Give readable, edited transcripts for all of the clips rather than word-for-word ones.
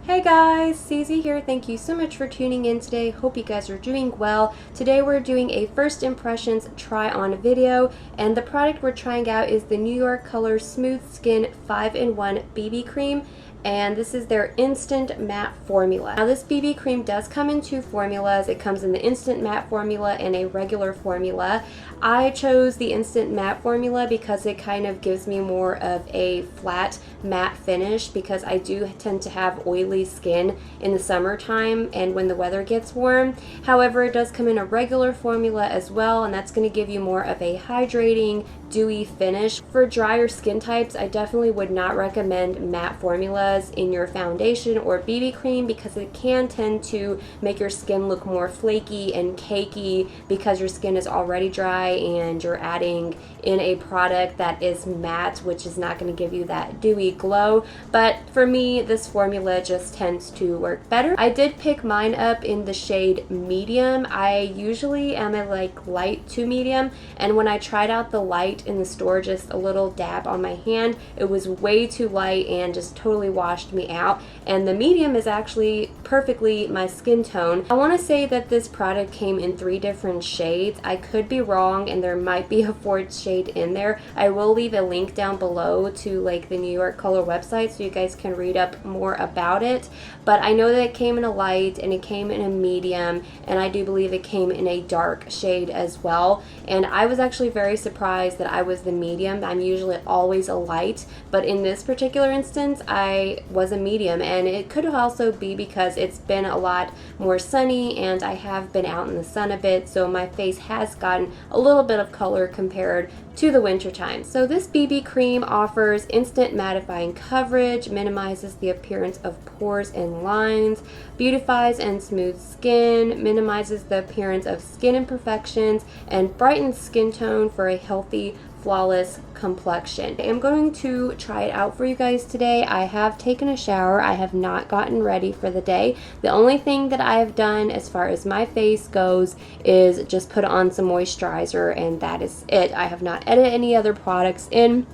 Hey guys, Cece here. Thank you so much for tuning in today. Hope you guys are doing well. Today we're doing a first impressions try on video, and the product we're trying out is the New York Color Smooth Skin 5-in-1 BB Cream. And this is their instant matte formula. Now this BB cream does come in two formulas. It comes in the instant matte formula and a regular formula. I chose the instant matte formula because it kind of gives me more of a flat matte finish, because I do tend to have oily skin in the summertime and when the weather gets warm. However, it does come in a regular formula as well, and that's going to give you more of a hydrating, dewy finish. For drier skin types, I definitely would not recommend matte formulas in your foundation or BB cream, because it can tend to make your skin look more flaky and cakey because your skin is already dry and you're adding in a product that is matte, which is not going to give you that dewy glow. But for me, this formula just tends to work better. I did pick mine up in the shade medium. I usually am a light to medium, and when I tried out the light in the store, just a little dab on my hand, it was way too light and just totally washed me out. And the medium is actually perfectly my skin tone. I want to say that this product came in 3 different shades. I could be wrong and there might be a 4th shade in there. I will leave a link down below to the New York Color website so you guys can read up more about it. But I know that it came in a light and it came in a medium, and I do believe it came in a dark shade as well. And I was actually very surprised that I was the medium. I'm usually always a light, but in this particular instance I was a medium, and it could also be because it's been a lot more sunny and I have been out in the sun a bit, so my face has gotten a little bit of color compared to the winter time. So this BB cream offers instant mattifying coverage, minimizes the appearance of pores and lines, beautifies and smooths skin, minimizes the appearance of skin imperfections, and brightens skin tone for a healthy, flawless complexion. I am going to try it out for you guys today. I have taken a shower. I have not gotten ready for the day. The only thing that I have done as far as my face goes is just put on some moisturizer, and that is it. I have not added any other products in.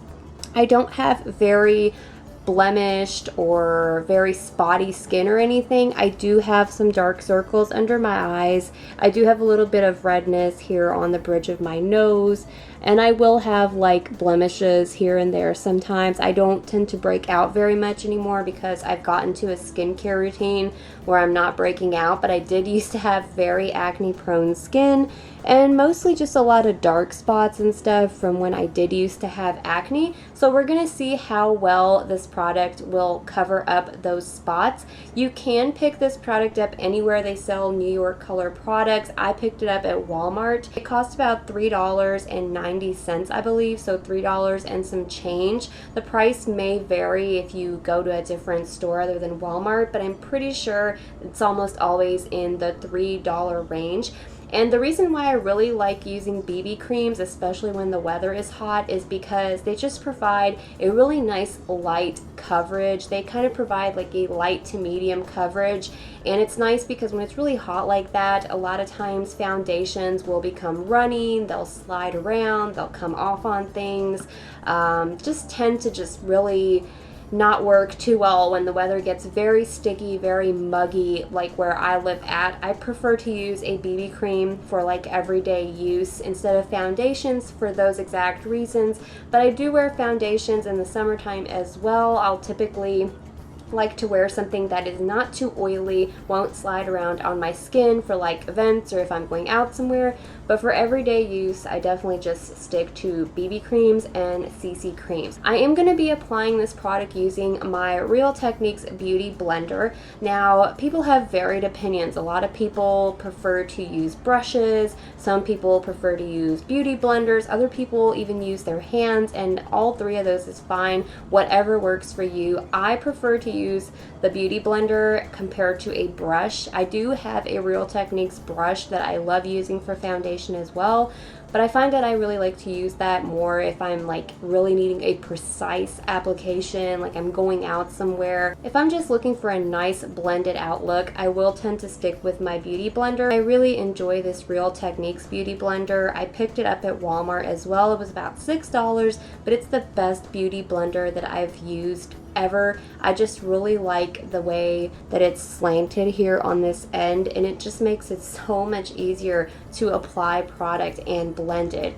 I don't have very blemished or very spotty skin or anything. I do have some dark circles under my eyes. I do have a little bit of redness here on the bridge of my nose, and I will have blemishes here and there sometimes. I don't tend to break out very much anymore because I've gotten to a skincare routine where I'm not breaking out, but I did used to have very acne prone skin and mostly just a lot of dark spots and stuff from when I did used to have acne. So we're gonna see how well this product will cover up those spots. You can pick this product up anywhere they sell New York Color products. I picked it up at Walmart. It cost about $3.90, I believe, so $3 and some change. The price may vary if you go to a different store other than Walmart, but I'm pretty sure it's almost always in the $3 range. And the reason why I really like using BB creams, especially when the weather is hot, is because they just provide a really nice light coverage. They kind of provide a light to medium coverage, and it's nice because when it's really hot like that, a lot of times foundations will become runny, they'll slide around, they'll come off on things, just tend to just really not work too well when the weather gets very sticky, very muggy, like where I live at. I prefer to use a BB cream for everyday use instead of foundations for those exact reasons. But I do wear foundations in the summertime as well. I'll typically like to wear something that is not too oily, won't slide around on my skin for events or if I'm going out somewhere. But for everyday use, I definitely just stick to BB creams and CC creams. I am going to be applying this product using my Real Techniques Beauty Blender. Now, people have varied opinions. A lot of people prefer to use brushes, some people prefer to use beauty blenders, other people even use their hands, and all 3 of those is fine. Whatever works for you. I prefer to use the Beauty Blender compared to a brush. I do have a Real Techniques brush that I love using for foundation as well, but I find that I really like to use that more if I'm like really needing a precise application, like I'm going out somewhere. If I'm just looking for a nice blended out look, I will tend to stick with my beauty blender. I really enjoy this Real Techniques beauty blender. I picked it up at Walmart as well. It was about $6, but it's the best beauty blender that I've used ever. I just really like the way that it's slanted here on this end, and it just makes it so much easier to apply product and blend it.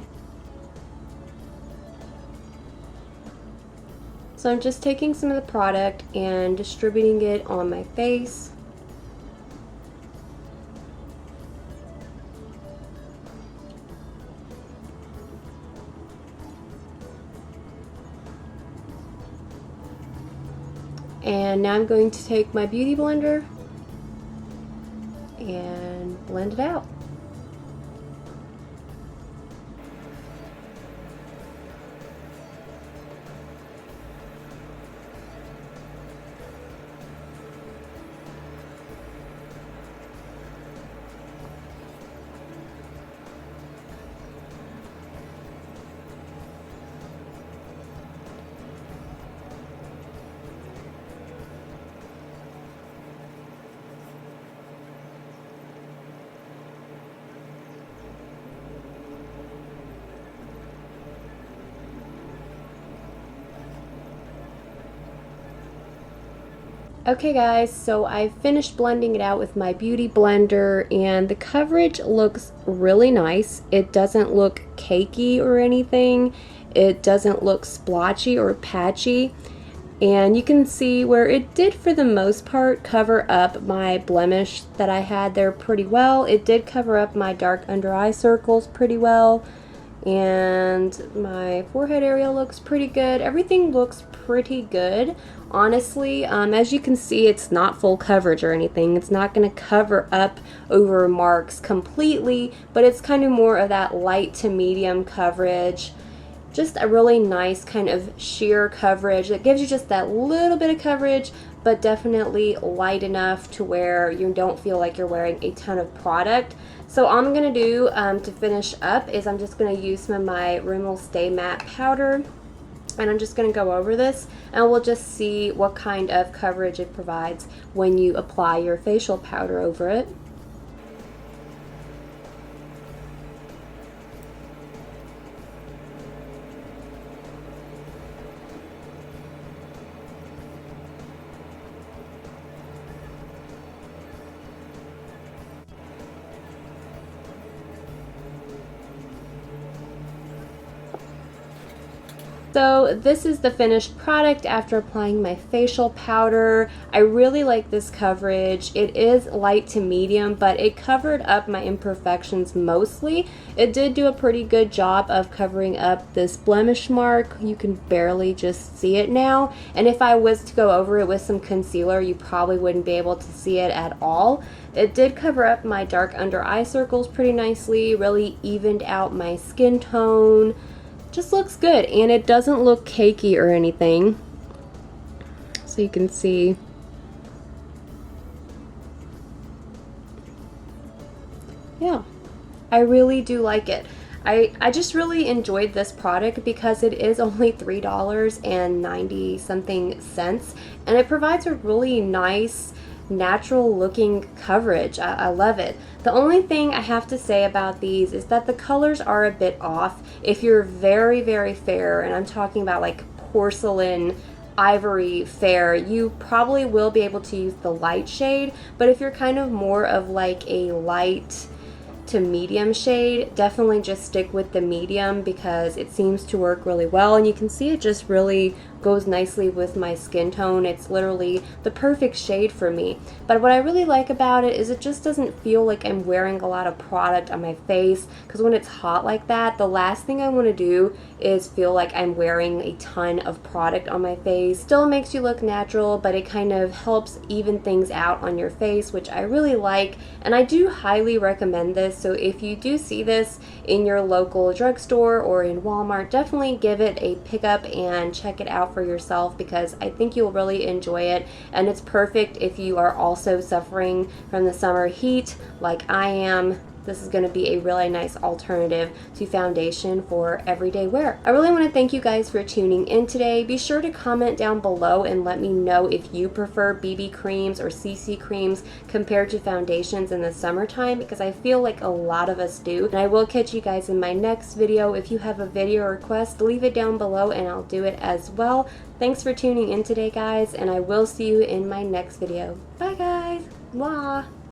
So I'm just taking some of the product and distributing it on my face. And now I'm going to take my beauty blender and blend it out. Okay guys, so I finished blending it out with my beauty blender, and the coverage looks really nice. It doesn't look cakey or anything. It doesn't look splotchy or patchy. And you can see where it did for the most part cover up my blemish that I had there pretty well. It did cover up my dark under eye circles pretty well. And my forehead area looks pretty good. Everything looks pretty good, honestly. As you can see, it's not full coverage or anything. It's not going to cover up over marks completely, but it's kind of more of that light to medium coverage. Just a really nice kind of sheer coverage that gives you just that little bit of coverage, but definitely light enough to where you don't feel like you're wearing a ton of product. So all I'm going to do to finish up is I'm just going to use some of my Rimmel Stay Matte powder, and I'm just going to go over this, and we'll just see what kind of coverage it provides when you apply your facial powder over it. So this is the finished product after applying my facial powder. I really like this coverage. It is light to medium, but it covered up my imperfections mostly. It did do a pretty good job of covering up this blemish mark. You can barely just see it now. And if I was to go over it with some concealer, you probably wouldn't be able to see it at all. It did cover up my dark under eye circles pretty nicely, really evened out my skin tone. Just looks good, and it doesn't look cakey or anything, so you can see. Yeah, I really do like it. I just really enjoyed this product because it is only $3.90 something, and it provides a really nice natural looking coverage. I love it. The only thing I have to say about these is that the colors are a bit off. If you're very, very fair, and I'm talking about like porcelain ivory fair, you probably will be able to use the light shade, but if you're kind of more of like a light to medium shade, definitely just stick with the medium because it seems to work really well, and you can see it just really goes nicely with my skin tone. It's literally the perfect shade for me. But what I really like about it is it just doesn't feel like I'm wearing a lot of product on my face, because when it's hot like that, the last thing I want to do is feel like I'm wearing a ton of product on my face. Still makes you look natural, but it kind of helps even things out on your face, which I really like, and I do highly recommend this. So if you do see this in your local drugstore or in Walmart, definitely give it a pickup and check it out for yourself, because I think you'll really enjoy it, and it's perfect if you are also suffering from the summer heat like I am. this is going to be a really nice alternative to foundation for everyday wear. I really want to thank you guys for tuning in today. Be sure to comment down below and let me know if you prefer BB creams or CC creams compared to foundations in the summertime, because I feel like a lot of us do. And I will catch you guys in my next video. If you have a video request, leave it down below and I'll do it as well. Thanks for tuning in today, guys, and I will see you in my next video. Bye, guys. Mwah.